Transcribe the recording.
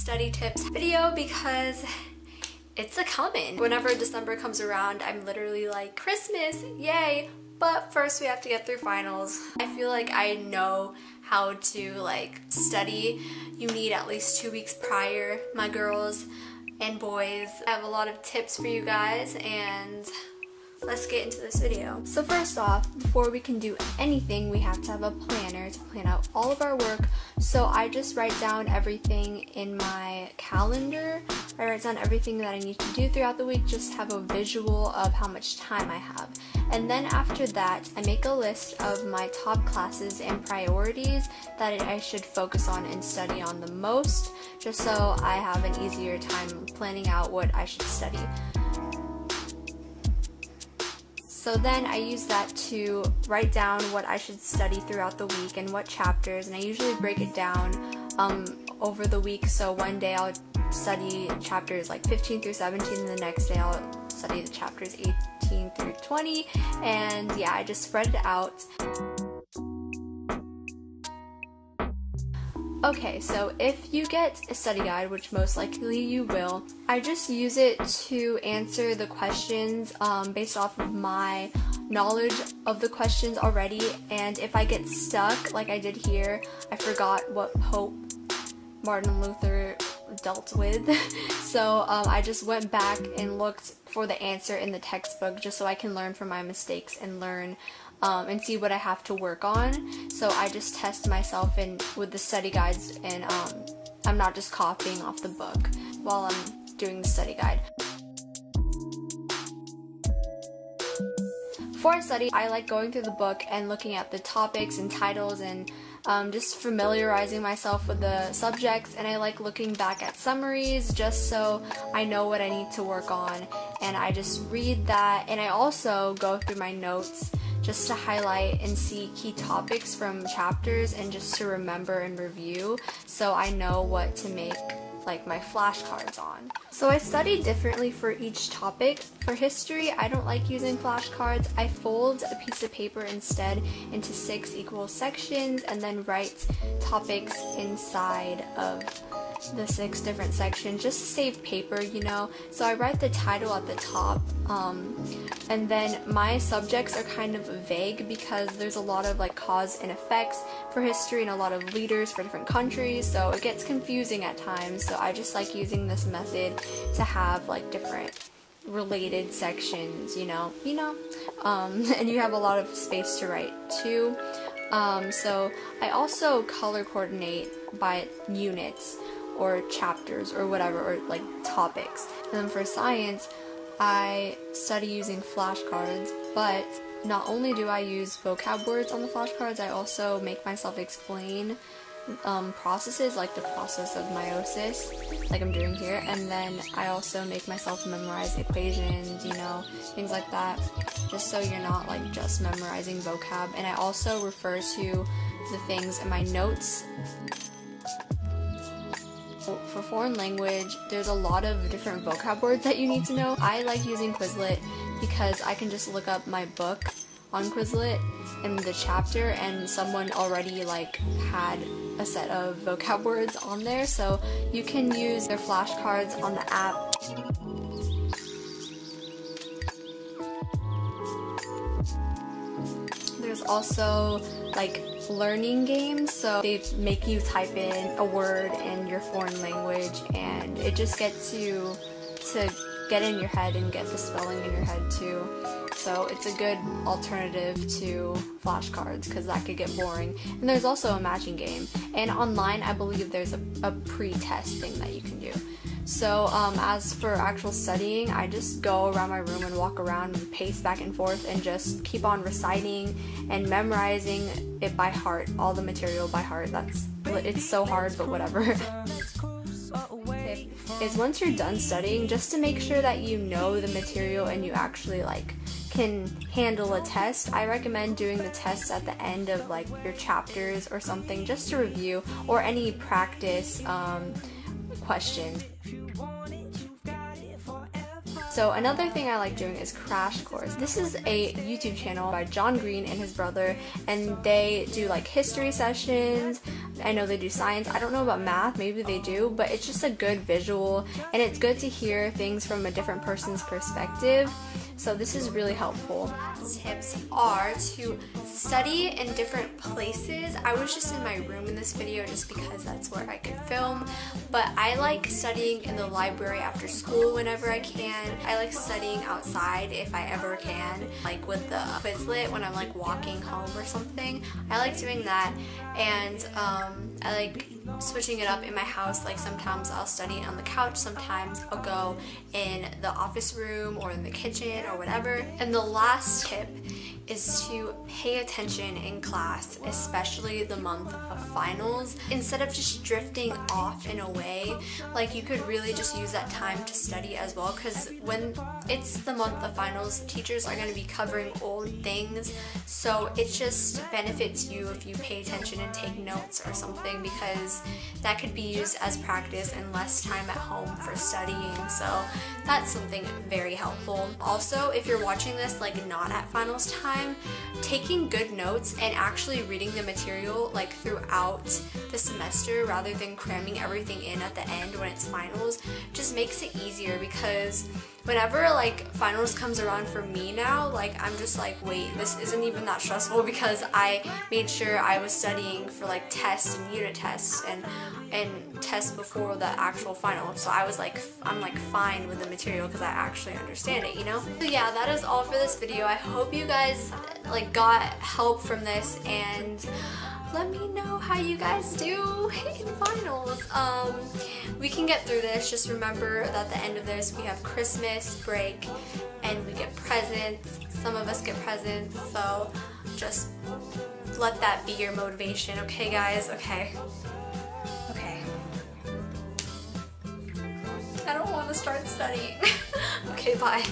study tips video because it's a coming. Whenever December comes around, I'm literally like, Christmas, yay! But first we have to get through finals. I feel like I know how to like study. You need at least 2 weeks prior, my girls and boys. I have a lot of tips for you guys and let's get into this video. So first off, before we can do anything, we have to have a planner to plan out all of our work. So I just write down everything in my calendar. I write down everything that I need to do throughout the week, just have a visual of how much time I have. And then after that, I make a list of my top classes and priorities that I should focus on and study on the most, just so I have an easier time planning out what I should study. So then I use that to write down what I should study throughout the week and what chapters, and I usually break it down over the week. So one day I'll study chapters like 15 through 17, and the next day I'll study the chapters 18 through 20, and yeah, I just spread it out. Okay, so if you get a study guide, which most likely you will, I just use it to answer the questions based off of my knowledge of the questions already, and if I get stuck, like I did here, I forgot what Pope Martin Luther dealt with, so I just went back and looked for the answer in the textbook just so I can learn from my mistakes and learn and see what I have to work on. So I just test myself in with the study guides, and I'm not just copying off the book while I'm doing the study guide. Before I study, I like going through the book and looking at the topics and titles and just familiarizing myself with the subjects, and I like looking back at summaries just so I know what I need to work on, and I just read that, and I also go through my notes just to highlight and see key topics from chapters and just to remember and review so I know what to make like my flashcards on. So I study differently for each topic. For history, I don't like using flashcards. I fold a piece of paper instead into 6 equal sections and then write topics inside of the 6 different sections just to save paper, you know. So I write the title at the top, and then my subjects are kind of vague because there's a lot of like cause and effects for history and a lot of leaders for different countries, so it gets confusing at times. So I just like using this method to have like different related sections, you know, and you have a lot of space to write too. So I also color coordinate by units or chapters or whatever, or like topics. And then for science, I study using flashcards, but not only do I use vocab words on the flashcards, I also make myself explain processes, like the process of meiosis, like I'm doing here, and then I also make myself memorize equations, you know, things like that, just so you're not like just memorizing vocab. And I also refer to the things in my notes. For foreign language, there's a lot of different vocab words that you need to know. I like using Quizlet because I can just look up my book on Quizlet in the chapter, and someone already like had a set of vocab words on there, so you can use their flashcards on the app. There's also like learning games, so they make you type in a word in your foreign language, and it just gets you to get in your head and get the spelling in your head too. So it's a good alternative to flashcards because that could get boring. And there's also a matching game, and online I believe there's a pre-test thing that you can do. So as for actual studying, I just go around my room and walk around and pace back and forth and just keep on reciting and memorizing it by heart, all the material by heart. It's so hard, but whatever. Is once you're done studying, just to make sure that you know the material and you actually like can handle a test, I recommend doing the tests at the end of like your chapters or something, just to review, or any practice questions. So another thing I like doing is Crash Course. This is a YouTube channel by John Green and his brother, and they do like history sessions, I know they do science. I don't know about math, maybe they do, but it's just a good visual, and it's good to hear things from a different person's perspective. So this is really helpful. Tips are to study in different places. I was just in my room in this video just because that's where I could film, but I like studying in the library after school whenever I can. I like studying outside if I ever can, like with the Quizlet when I'm like walking home or something. I like doing that, and I like switching it up in my house. Like sometimes I'll study on the couch, sometimes I'll go in the office room or in the kitchen or whatever. And the last tip is to pay attention in class, especially the month of finals. Instead of just drifting off in a way, like you could really just use that time to study as well, because when it's the month of finals, teachers are going to be covering old things, so it just benefits you if you pay attention and take notes or something, because that could be used as practice and less time at home for studying. So that's something very helpful. Also, if you're watching this like not at finals time, taking good notes and actually reading the material like throughout the semester rather than cramming everything in at the end when it's finals just makes it easier, because whenever like finals comes around for me now, like I'm just like, wait, this isn't even that stressful because I made sure I was studying for like tests and unit tests and tests before the actual final. So I was like, I'm like fine with the material because I actually understand it, you know? So yeah, that is all for this video. I hope you guys like got help from this, and let me know how you guys do in finals. We can get through this. Just remember that at the end of this we have Christmas break and we get presents. Some of us get presents, so just let that be your motivation, okay guys? Okay. I don't want to start studying. Okay, bye.